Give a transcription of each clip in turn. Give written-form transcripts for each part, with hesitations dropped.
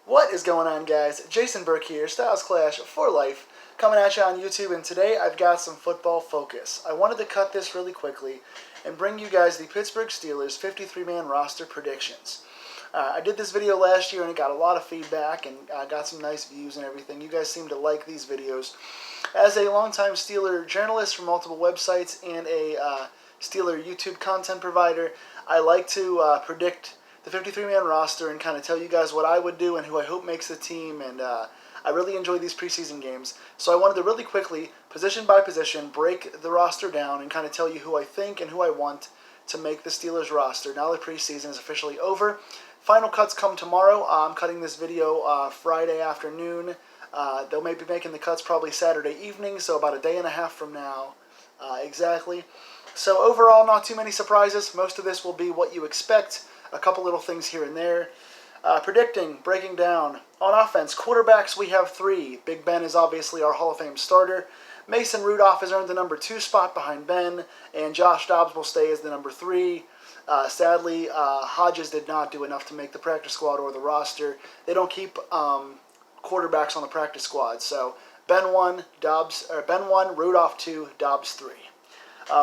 What is going on, guys? Jason Burke here, Styles Clash for Life, coming at you on YouTube, and today I've got some football focus. I wanted to cut this really quickly and bring you guys the Pittsburgh Steelers 53-man roster predictions. I did this video last year and it got a lot of feedback and got some nice views and everything. You guys seem to like these videos. As a longtime Steeler journalist for multiple websites and a Steeler YouTube content provider, I like to predict the 53-man roster and kind of tell you guys what I would do and who I hope makes the team, and I really enjoy these preseason games. So I wanted to really quickly, position by position, break the roster down and kind of tell you who I think and who I want to make the Steelers roster. Now the preseason is officially over. Final cuts come tomorrow. I'm cutting this video Friday afternoon. They'll maybe be making the cuts probably Saturday evening, so about a day and a half from now exactly. So overall, not too many surprises. Most of this will be what you expect. A couple little things here and there. Predicting, breaking down. On offense, quarterbacks, we have three. Big Ben is obviously our Hall of Fame starter. Mason Rudolph has earned the number 2 spot behind Ben, and Josh Dobbs will stay as the number 3. Sadly, Hodges did not do enough to make the practice squad or the roster. They don't keep quarterbacks on the practice squad. So Ben 1, Rudolph 2, Dobbs 3.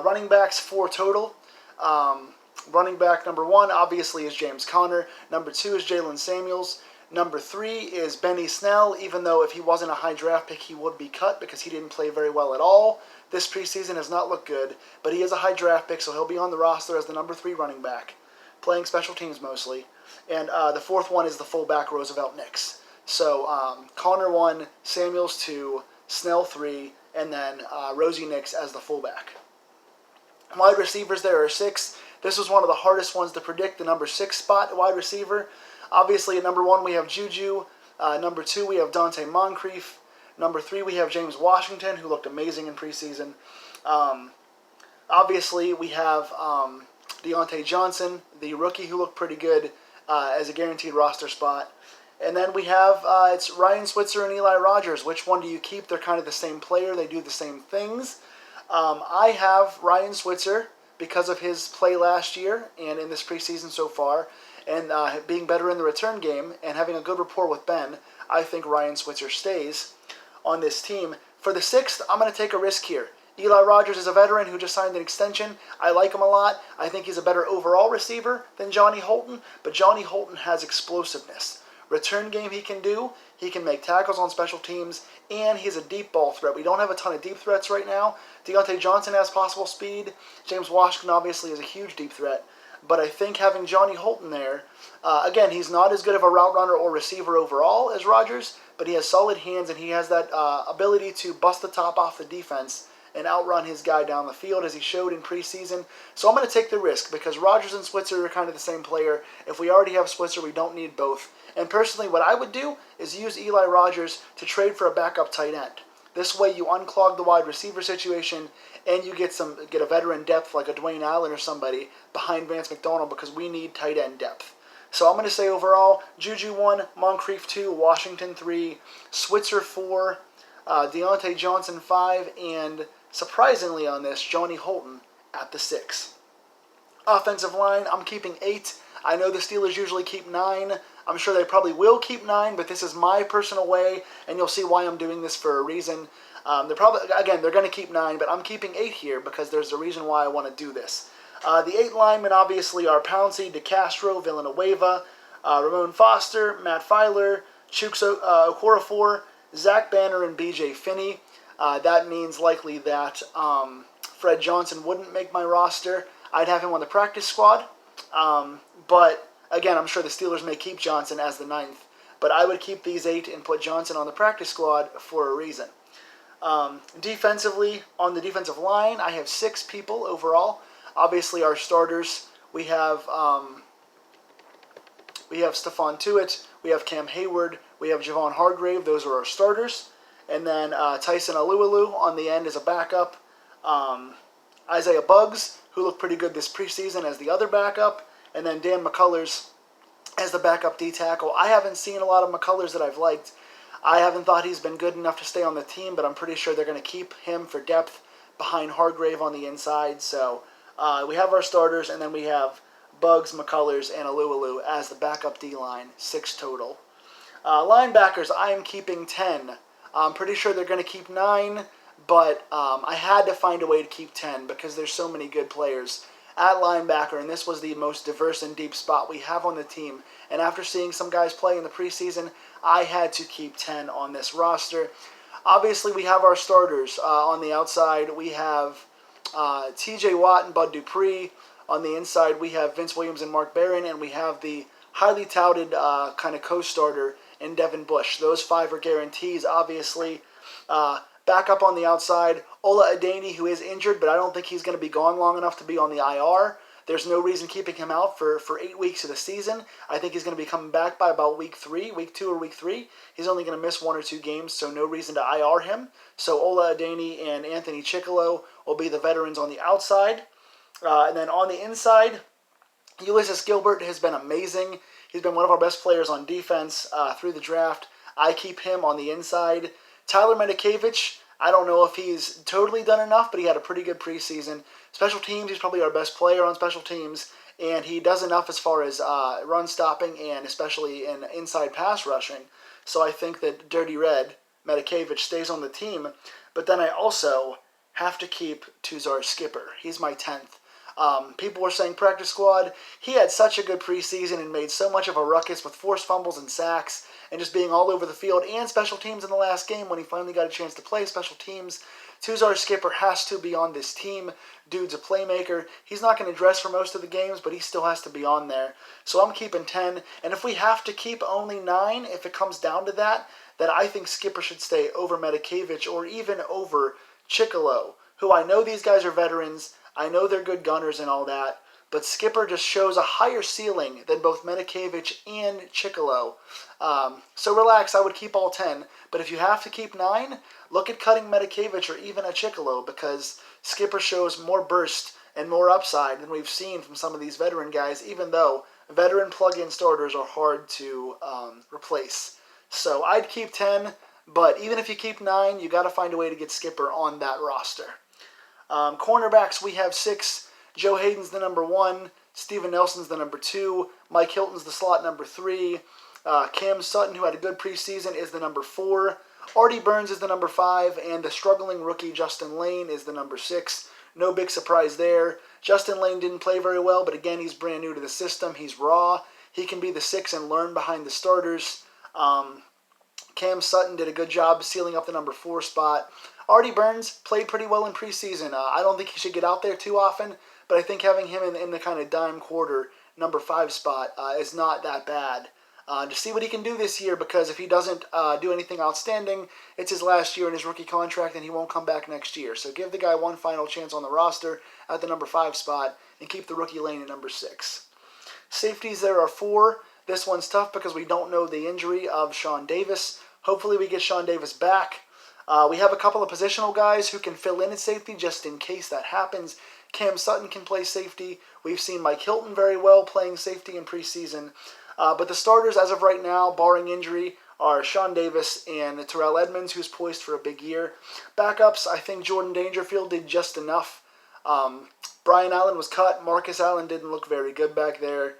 Running backs 4 total. Running back number 1 obviously is James Conner. Number 2 is Jalen Samuels. Number 3 is Benny Snell, even though if he wasn't a high draft pick, he would be cut because he didn't play very well at all. This preseason has not looked good, but he is a high draft pick, so he'll be on the roster as the number 3 running back, playing special teams mostly. And the 4th one is the fullback, Roosevelt Nix. So Conner 1, Samuels 2, Snell 3, and then Rosie Nix as the fullback. Wide receivers, there are 6. This was one of the hardest ones to predict, the number 6 spot wide receiver. Obviously, at number 1, we have Juju. Number 2, we have Dante Moncrief. Number 3, we have James Washington, who looked amazing in preseason. Obviously, we have Deontay Johnson, the rookie, who looked pretty good as a guaranteed roster spot. And then we have, it's Ryan Switzer and Eli Rogers. Which one do you keep? They're kind of the same player. They do the same things. I have Ryan Switzer because of his play last year and in this preseason so far, and being better in the return game and having a good rapport with Ben. I think Ryan Switzer stays on this team. For the 6th, I'm going to take a risk here. Eli Rogers is a veteran who just signed an extension. I like him a lot. I think he's a better overall receiver than Johnny Holton, but Johnny Holton has explosiveness. Return game he can do. He can make tackles on special teams, and he's a deep ball threat. We don't have a ton of deep threats right now. Deontay Johnson has possible speed. James Washington obviously is a huge deep threat. But I think having Johnny Holton there, again, he's not as good of a route runner or receiver overall as Rogers, but he has solid hands, and he has that ability to bust the top off the defense and outrun his guy down the field as he showed in preseason. So I'm going to take the risk because Rogers and Switzer are kind of the same player. If we already have Switzer, we don't need both. And personally, what I would do is use Eli Rogers to trade for a backup tight end. This way you unclog the wide receiver situation and you get a veteran depth like a Dwayne Allen or somebody behind Vance McDonald because we need tight end depth. So I'm going to say overall, Juju 1, Moncrief 2, Washington 3, Switzer 4, Deontay Johnson 5, and surprisingly on this, Johnny Holton at the 6. Offensive line, I'm keeping 8. I know the Steelers usually keep 9. I'm sure they probably will keep 9, but this is my personal way, and you'll see why I'm doing this for a reason. They're going to keep 9, but I'm keeping 8 here because there's a reason why I want to do this. The 8 linemen obviously are Pouncey, DeCastro, Villanueva, Ramon Foster, Matt Filer, Chuks Okorafor, Zach Banner, and B.J. Finney. That means likely that Fred Johnson wouldn't make my roster. I'd have him on the practice squad, but again, I'm sure the Steelers may keep Johnson as the 9th, but I would keep these 8 and put Johnson on the practice squad for a reason. Defensively, on the defensive line, I have 6 people overall. Obviously, our starters, we have Stephon Tuitt, we have Cam Hayward, we have Javon Hargrave. Those are our starters. And then Tyson Alualu on the end as a backup. Isaiah Buggs, who looked pretty good this preseason, as the other backup. And then Dan McCullers as the backup D-tackle. I haven't seen a lot of McCullers that I've liked. I haven't thought he's been good enough to stay on the team, but I'm pretty sure they're going to keep him for depth behind Hargrave on the inside. So we have our starters, and then we have Buggs, McCullers, and Alualu as the backup D-line, 6 total. Linebackers, I am keeping 10. I'm pretty sure they're going to keep 9, but I had to find a way to keep 10 because there's so many good players at linebacker, and this was the most diverse and deep spot we have on the team. And after seeing some guys play in the preseason, I had to keep 10 on this roster. Obviously, we have our starters on the outside. We have T.J. Watt and Bud Dupree. On the inside, we have Vince Williams and Mark Barron, and we have the highly touted kind of co-starter in Devin Bush. Those 5 are guarantees, obviously. Back up on the outside, Ola Adeni, who is injured, but I don't think he's going to be gone long enough to be on the IR. There's no reason keeping him out for 8 weeks of the season. I think he's going to be coming back by about week 2 or week 3. He's only going to miss 1 or 2 games, so no reason to IR him. So Ola Adeni and Anthony Chickillo will be the veterans on the outside. And then on the inside, Ulysses Gilbert has been amazing. He's been one of our best players on defense through the draft. I keep him on the inside. Tyler Medikevich, I don't know if he's totally done enough, but he had a pretty good preseason. Special teams, he's probably our best player on special teams, and he does enough as far as run stopping and especially in inside pass rushing. So I think that Dirty Red, Medikevich, stays on the team. But then I also have to keep Tuzar Skipper. He's my 10th. People were saying practice squad. He had such a good preseason and made so much of a ruckus with forced fumbles and sacks and just being all over the field and special teams in the last game when he finally got a chance to play special teams. Tuzar Skipper has to be on this team. Dude's a playmaker. He's not going to dress for most of the games, but he still has to be on there. So I'm keeping 10. And if we have to keep only 9, if it comes down to that, then I think Skipper should stay over Medikevich or even over Chickillo, who I know these guys are veterans. I know they're good gunners and all that, but Skipper just shows a higher ceiling than both Medikevich and Chickillo. So relax, I would keep all 10, but if you have to keep 9, look at cutting Medikevich or even a Chickillo because Skipper shows more burst and more upside than we've seen from some of these veteran guys, even though veteran plug-in starters are hard to replace. So I'd keep 10, but even if you keep 9, you got to find a way to get Skipper on that roster. Cornerbacks, we have 6. Joe Hayden's the number 1. Steven Nelson's the number 2. Mike Hilton's the slot number 3. Cam Sutton, who had a good preseason, is the number 4. Artie Burns is the number 5. And the struggling rookie Justin Lane is the number 6. No big surprise there. Justin Lane didn't play very well, but again, he's brand new to the system. He's raw. He can be the 6 and learn behind the starters. Cam Sutton did a good job sealing up the number 4 spot. Artie Burns played pretty well in preseason. I don't think he should get out there too often, but I think having him in the kind of dime quarter number 5 spot is not that bad. To see what he can do this year, because if he doesn't do anything outstanding, it's his last year in his rookie contract and he won't come back next year. So give the guy one final chance on the roster at the number 5 spot and keep the rookie lane at number 6. Safeties, there are 4. This one's tough because we don't know the injury of Sean Davis. Hopefully we get Sean Davis back. We have a couple of positional guys who can fill in at safety just in case that happens. Cam Sutton can play safety. We've seen Mike Hilton very well playing safety in preseason. But the starters as of right now, barring injury, are Sean Davis and Terrell Edmonds, who's poised for a big year. Backups, I think Jordan Dangerfield did just enough. Brian Allen was cut. Marcus Allen didn't look very good back there.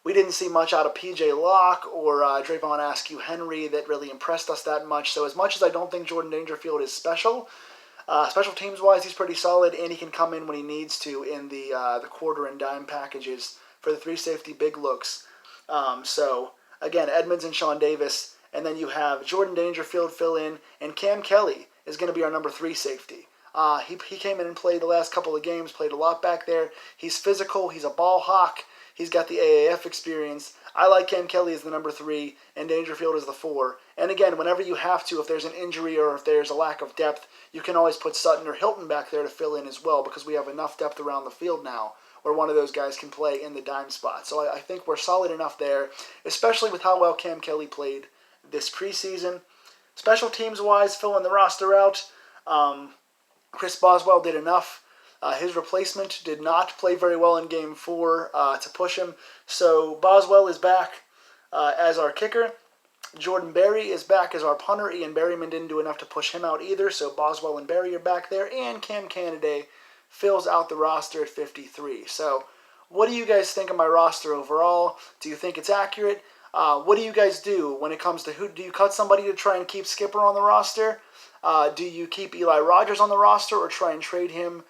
We didn't see much out of P.J. Locke or Drayvon Askew-Henry that really impressed us that much. So as much as I don't think Jordan Dangerfield is special teams-wise, he's pretty solid, and he can come in when he needs to in the quarter and dime packages for the 3 safety big looks. So, again, Edmonds and Sean Davis, and then you have Jordan Dangerfield fill in, and Cam Kelly is going to be our number 3 safety. He came in and played the last couple of games, played a lot back there. He's physical, he's a ball hawk. He's got the AAF experience. I like Cam Kelly as the number 3 and Dangerfield as the 4. And again, whenever you have to, if there's an injury or if there's a lack of depth, you can always put Sutton or Hilton back there to fill in as well because we have enough depth around the field now where one of those guys can play in the dime spot. So I think we're solid enough there, especially with how well Cam Kelly played this preseason. Special teams-wise, filling the roster out, Chris Boswell did enough. His replacement did not play very well in Game 4 to push him. So Boswell is back as our kicker. Jordan Berry is back as our punter. Ian Berryman didn't do enough to push him out either, so Boswell and Berry are back there. And Cam Canada fills out the roster at 53. So what do you guys think of my roster overall? Do you think it's accurate? What do you guys do when it comes to who? Do you cut somebody to try and keep Skipper on the roster? Do you keep Eli Rogers on the roster or try and trade him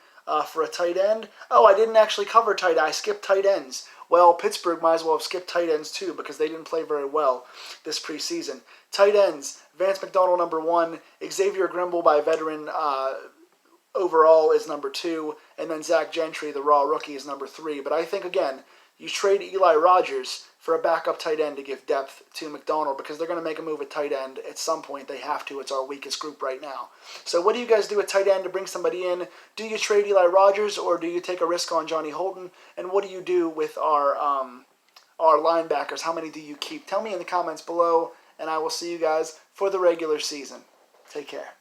for a tight end? Oh, I didn't actually cover tight end. I skipped tight ends. Well, Pittsburgh might as well have skipped tight ends too because they didn't play very well this preseason. Tight ends, Vance McDonald number 1, Xavier Grimble by veteran overall is number 2, and then Zach Gentry, the raw rookie, is number 3. But I think, again, you trade Eli Rogers for a backup tight end to give depth to McDonald because they're going to make a move at tight end at some point. They have to. It's our weakest group right now. So what do you guys do at tight end to bring somebody in? Do you trade Eli Rogers or do you take a risk on Johnny Holton? And what do you do with our linebackers? How many do you keep? Tell me in the comments below, and I will see you guys for the regular season. Take care.